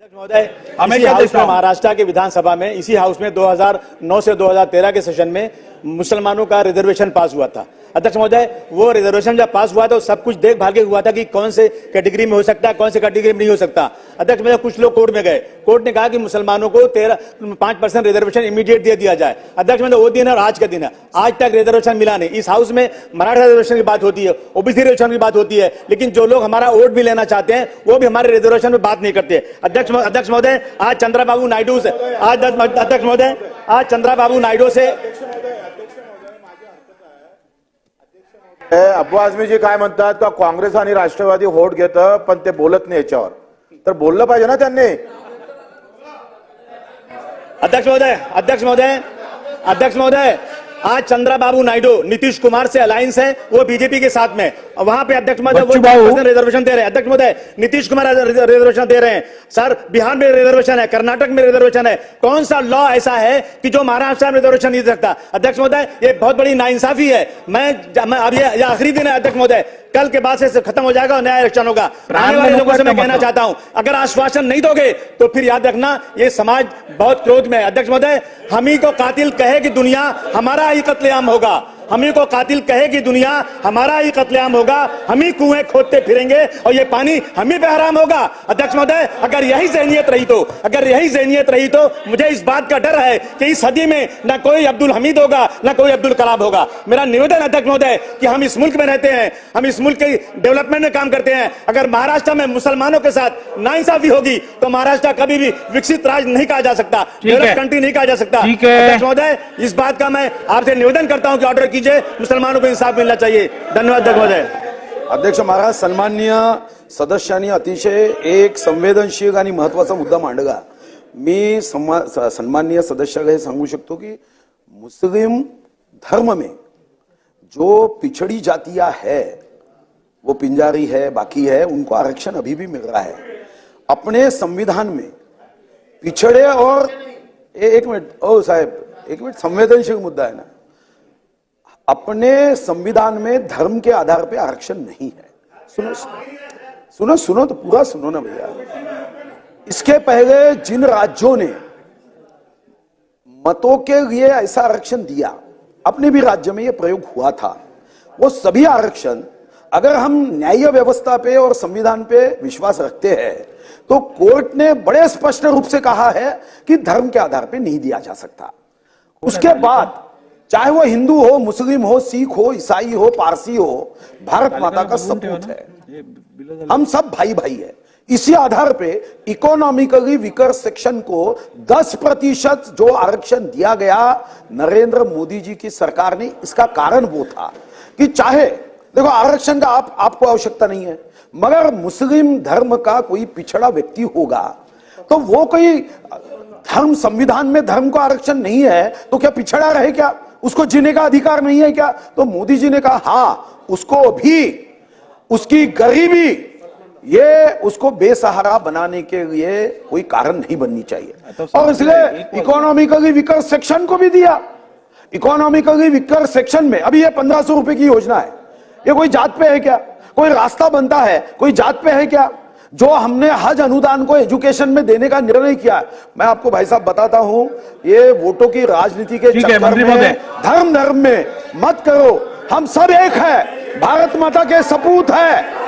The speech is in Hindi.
महोदय, इसी हाउस में महाराष्ट्र के विधानसभा में इसी हाउस में 2009 से 2013 के सेशन में मुसलमानों का रिजर्वेशन पास हुआ था। अध्यक्ष महोदय, वो रिजर्वेशन जब पास हुआ तो सब कुछ देख भाल के हुआ था कि कौन से कैटेगरी में हो सकता है, कौन से कैटेगरी में नहीं हो सकता। अध्यक्ष महोदय, कुछ लोग कोर्ट में गए, कोर्ट ने कहा कि मुसलमानों को 5% रिजर्वेशन इमीडिएट दे दिया जाए। अध्यक्ष महोदय, वो दिन है और आज का दिन है, आज तक रिजर्वेशन मिला नहीं। इस हाउस में मराठा रिजर्वेशन की बात होती है, ओबीसी रिजर्वेशन की बात होती है, लेकिन जो लोग हमारा वोट भी लेना चाहते हैं वो भी हमारे रिजर्वेशन में बात नहीं करते। अध्यक्ष महोदय, आज चंद्रबाबू नायडू से अध्यक्ष महोदय, आज चंद्रबाबू नायडू से अब्बू आझमीजी काय म्हणतात का काँग्रेस आणि राष्ट्रवादी व्होट घेतं पण ते बोलत नाही याच्यावर, तर बोललं पाहिजे ना त्यांनी। अध्यक्ष महोदय, आज चंद्रबाबू नायडू नीतीश कुमार से अलायंस है, वो बीजेपी के साथ में, वहां पे अध्यक्ष महोदय वो रिजर्वेशन दे रहे हैं। अध्यक्ष महोदय, नीतीश कुमार रिजर्वेशन दे रहे हैं सर, बिहार में रिजर्वेशन है, कर्नाटक में रिजर्वेशन है। कौन सा लॉ ऐसा है कि जो महाराष्ट्र में रिजर्वेशन नहीं दे सकता? अध्यक्ष महोदय, ये बहुत बड़ी नाइंसाफी है। मैं अब ये आखिरी दिन है अध्यक्ष महोदय, कल के बाद से खत्म हो जाएगा और नया इलेक्शन होगा। आने वाले लोगों से मैं कहना चाहता हूं, अगर आश्वासन नहीं दोगे तो फिर याद रखना ये समाज बहुत क्रोध में है। अध्यक्ष महोदय, हम ही को कातिल कहे कि दुनिया हमारा ही कत्लेआम होगा, हम ही को कातिल कहे कि दुनिया हमारा ही कत्लेआम होगा, हम ही कुएं खोदते फिरेंगे और ये पानी हम ही पे हराम होगा। अध्यक्ष महोदय, अगर यही ज़हनियत रही तो मुझे इस बात का डर है कि इस सदी में ना कोई अब्दुल हमीद होगा ना कोई अब्दुल कलाम होगा। मेरा निवेदन अध्यक्ष महोदय कि हम इस मुल्क में रहते हैं, हम इस मुल्क के डेवलपमेंट में काम करते हैं। अगर महाराष्ट्र में मुसलमानों के साथ नाइंसाफी होगी तो महाराष्ट्र कभी भी विकसित राज्य नहीं कहा जा सकता, डेवलप कंट्री नहीं कहा जा सकता। अध्यक्ष महोदय, इस बात का मैं आपसे निवेदन करता हूं कि ऑर्डर कीजिए, मुसलमानों को इंसाफ मिलना चाहिए। धन्यवाद अध्यक्ष महोदय। अध्यक्ष महाराज, सन्माननीय सदस्यांनी अतिशय एक संवेदनशील आणि महत्वाचा मुद्दा मांडला। मी सन्माननीय सदस्याला हे सांगू शकतो की मुस्लिम धर्म में जो पिछड़ी जातियां है, वो पिंजारी है, बाकी है, उनको आरक्षण अभी भी मिल रहा है। अपने संविधान में पिछड़े और एक मिनट संवेदनशील मुद्दा है ना, अपने संविधान में धर्म के आधार पे आरक्षण नहीं है। सुनो तो पूरा सुनो ना भैया। इसके पहले जिन राज्यों ने मतों के लिए ऐसा आरक्षण दिया, अपने भी राज्य में यह प्रयोग हुआ था, वो सभी आरक्षण अगर हम न्याय व्यवस्था पे और संविधान पे विश्वास रखते हैं तो कोर्ट ने बड़े स्पष्ट रूप से कहा है कि धर्म के आधार पे नहीं दिया जा सकता। उसके बाद चाहे वो हिंदू हो, मुस्लिम हो, सिख हो, ईसाई हो, पारसी हो, भारत माता का सपूत है, हम सब भाई भाई है। इसी आधार पे इकोनॉमिकली वीकर सेक्शन को 10% जो आरक्षण दिया गया नरेंद्र मोदी जी की सरकार ने, इसका कारण वो था कि चाहे देखो आरक्षण का आपको आवश्यकता नहीं है, मगर मुस्लिम धर्म का कोई पिछड़ा व्यक्ति होगा तो वो कोई धर्म, संविधान में धर्म को आरक्षण नहीं है तो क्या पिछड़ा रहे क्या? उसको जीने का अधिकार नहीं है क्या? तो मोदी जी ने कहा हाँ, उसको भी उसकी गरीबी ये उसको बेसहारा बनाने के लिए कोई कारण नहीं बननी चाहिए, और इसलिए इकोनॉमिकली वीकर सेक्शन को भी दिया। इकोनॉमिकली वीकर सेक्शन में अभी ये 1500 रुपए की योजना है, ये कोई जात पे है क्या? कोई रास्ता बनता है कोई जात पे है क्या? जो हमने हज अनुदान को एजुकेशन में देने का निर्णय किया, मैं आपको भाई साहब बताता हूं, ये वोटों की राजनीति के चक्कर में धर्म में मत करो। हम सब एक है, भारत माता के सपूत है।